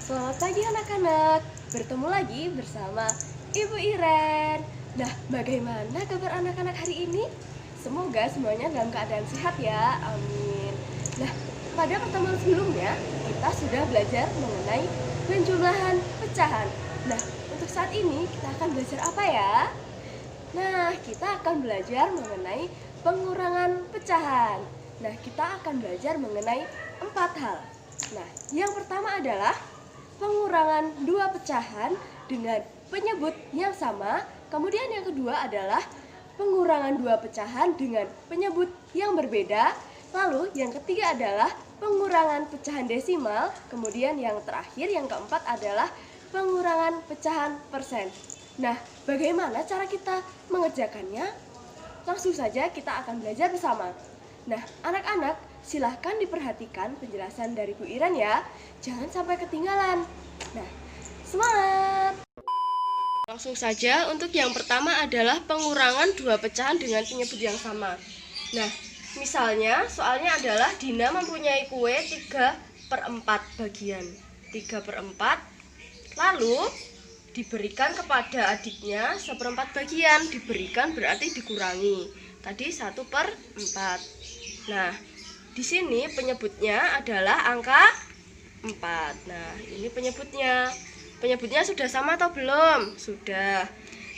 Selamat pagi anak-anak, bertemu lagi bersama Ibu Iren. Nah, bagaimana kabar anak-anak hari ini? Semoga semuanya dalam keadaan sehat ya, amin. Nah, pada pertemuan sebelumnya kita sudah belajar mengenai penjumlahan pecahan. Nah, untuk saat ini kita akan belajar apa ya? Nah, kita akan belajar mengenai pengurangan pecahan. Nah, kita akan belajar mengenai 4 hal. Nah, yang pertama adalah pengurangan dua pecahan dengan penyebut yang sama. Kemudian yang kedua adalah pengurangan dua pecahan dengan penyebut yang berbeda. Lalu yang ketiga adalah pengurangan pecahan desimal. Kemudian yang terakhir, yang keempat adalah pengurangan pecahan persen. Nah, bagaimana cara kita mengerjakannya? Langsung saja kita akan belajar bersama. Nah, anak-anak, silahkan diperhatikan penjelasan dari Bu Iren ya. Jangan sampai ketinggalan. Nah, semangat! Langsung saja, untuk yang pertama adalah pengurangan dua pecahan dengan penyebut yang sama. Nah, misalnya soalnya adalah Dina mempunyai kue 3/4 bagian. 3/4, lalu diberikan kepada adiknya 1/4 bagian. Diberikan berarti dikurangi. Tadi 1/4. Nah, di sini penyebutnya adalah angka 4. Nah, ini penyebutnya. Penyebutnya sudah sama atau belum? Sudah.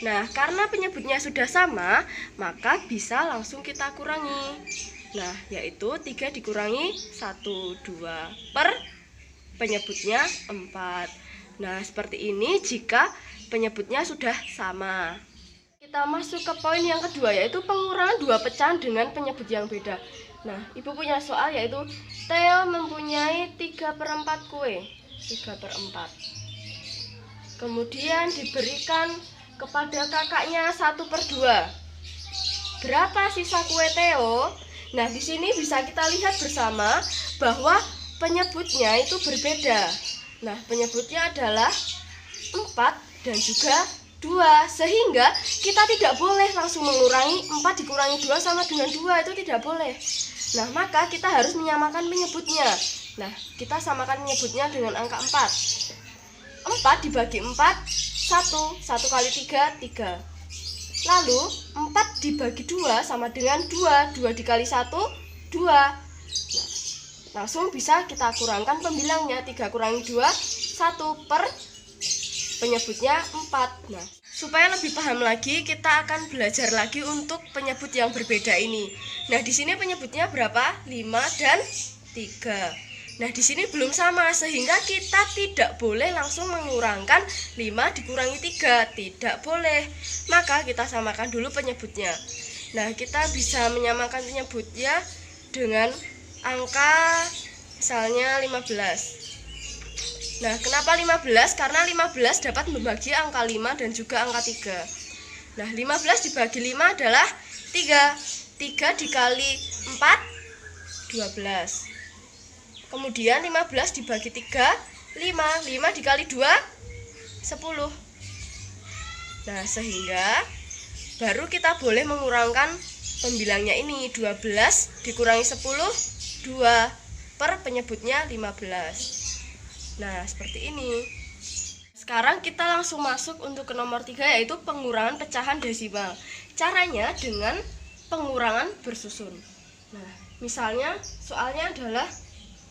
Nah, karena penyebutnya sudah sama, maka bisa langsung kita kurangi. Nah, yaitu 3 dikurangi 1, 2 per penyebutnya 4. Nah, seperti ini jika penyebutnya sudah sama. Kita masuk ke poin yang kedua, yaitu pengurangan dua pecahan dengan penyebut yang beda. Nah, Ibu punya soal yaitu Theo mempunyai 3/4 kue. 3/4. Kemudian diberikan kepada kakaknya 1/2. Berapa sisa kue Theo? Nah, di sini bisa kita lihat bersama bahwa penyebutnya itu berbeda. Nah, penyebutnya adalah 4 dan juga 2, sehingga kita tidak boleh langsung mengurangi 4 dikurangi 2 sama dengan 2, itu tidak boleh. Nah, maka kita harus menyamakan penyebutnya. Nah, kita samakan penyebutnya dengan angka 4. 4 dibagi 4, 1. 1 kali 3, 3. Lalu 4 dibagi 2 sama dengan 2. 2 dikali 1, 2. Nah, langsung bisa kita kurangkan pembilangnya. 3 kurangi 2, 1 per penyebutnya 4. Nah, supaya lebih paham lagi, kita akan belajar lagi untuk penyebut yang berbeda ini. Nah, di sini penyebutnya berapa? 5 dan 3. Nah, di sini belum sama, sehingga kita tidak boleh langsung mengurangkan 5 dikurangi 3. Tidak boleh. Maka kita samakan dulu penyebutnya. Nah, kita bisa menyamakan penyebutnya dengan angka misalnya 15. Nah, kenapa 15? Karena 15 dapat membagi angka 5 dan juga angka 3. Nah, 15 dibagi 5 adalah 3. 3 dikali 4, 12. Kemudian 15 dibagi 3, 5. 5 dikali 2, 10. Nah, sehingga baru kita boleh mengurangkan pembilangnya ini. 12 dikurangi 10, 2 per penyebutnya 15. Nah, seperti ini. Sekarang kita langsung masuk untuk ke nomor 3, yaitu pengurangan pecahan desimal. Caranya dengan pengurangan bersusun. Nah, misalnya soalnya adalah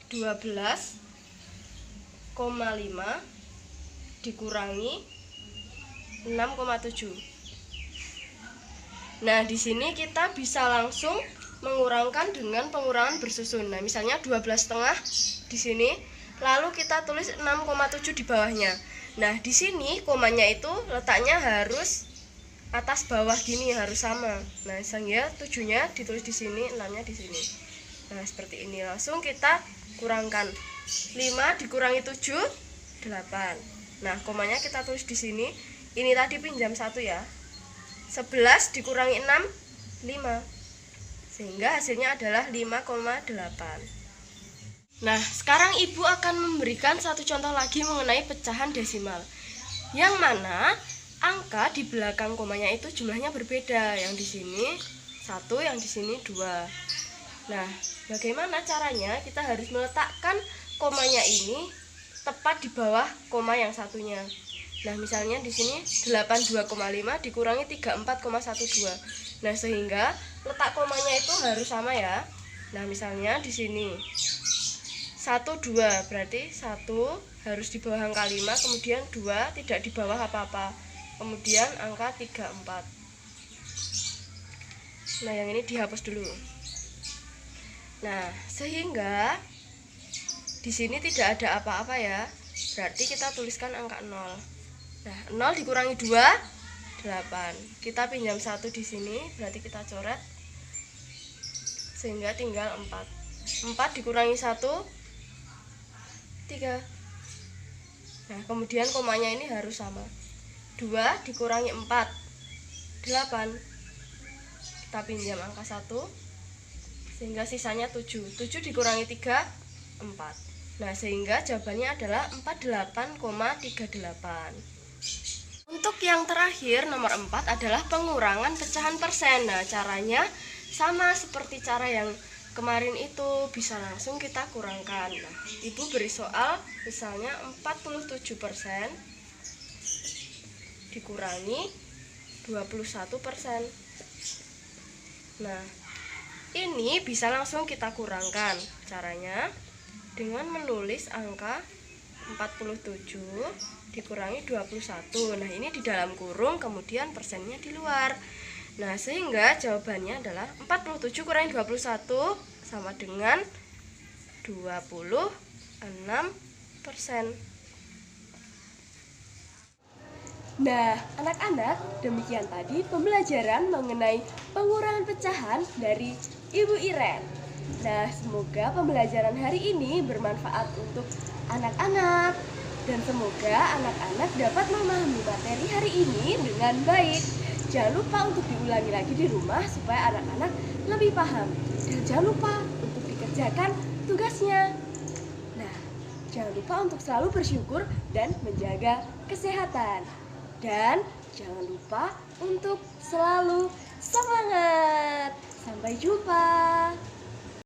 12,5 dikurangi 6,7. Nah, di sini kita bisa langsung mengurangkan dengan pengurangan bersusun. Nah, misalnya 12,5 di sini, lalu kita tulis 6,7 di bawahnya. Nah, di sini komanya itu letaknya harus atas bawah gini, harus sama. Nah, sehingga 7-nya ditulis di sini, 6-nya di sini. Nah, seperti ini. Langsung kita kurangkan. 5 dikurangi 7, 8. Nah, komanya kita tulis di sini. Ini tadi pinjam 1 ya. 11 dikurangi 6, 5. Sehingga hasilnya adalah 5,8. Nah, sekarang Ibu akan memberikan satu contoh lagi mengenai pecahan desimal, yang mana angka di belakang komanya itu jumlahnya berbeda. Yang di sini 1, yang di sini 2. Nah, bagaimana caranya? Kita harus meletakkan komanya ini tepat di bawah koma yang satunya. Nah, misalnya di sini 82,5 dikurangi 34,12. Nah, sehingga letak komanya itu harus sama ya. Nah, misalnya di sini 1 2 berarti 1 harus di bawah angka 5, kemudian 2 tidak di bawah apa-apa. Kemudian angka 34. Nah, yang ini dihapus dulu. Nah, sehingga di sini tidak ada apa-apa ya. Berarti kita tuliskan angka 0. Nah, 0 dikurangi 2, 8. Kita pinjam 1 di sini, berarti kita coret. Sehingga tinggal 4. 4 dikurangi 1, 3. Nah, kemudian komanya ini harus sama. 2 dikurangi 4, 8. Kita pinjam angka 1, sehingga sisanya 7. 7 dikurangi 3, 4. Nah, sehingga jawabannya adalah 48,38. Untuk yang terakhir, nomor 4 adalah pengurangan pecahan persen. Nah, caranya sama seperti cara yang kemarin itu, bisa langsung kita kurangkan. Nah, Ibu beri soal, misalnya 47% dikurangi 21%. Nah, ini bisa langsung kita kurangkan. Caranya dengan menulis angka 47 dikurangi 21. Nah, ini di dalam kurung, kemudian persennya di luar. Nah, sehingga jawabannya adalah 47 kurangi 21 sama dengan 26%. Nah, anak-anak, demikian tadi pembelajaran mengenai pengurangan pecahan dari Ibu Iren. Nah, semoga pembelajaran hari ini bermanfaat untuk anak-anak, dan semoga anak-anak dapat memahami materi hari ini dengan baik. Jangan lupa untuk diulangi lagi di rumah supaya anak-anak lebih paham. Dan jangan lupa untuk dikerjakan tugasnya. Nah, jangan lupa untuk selalu bersyukur dan menjaga kesehatan. Dan jangan lupa untuk selalu semangat. Sampai jumpa.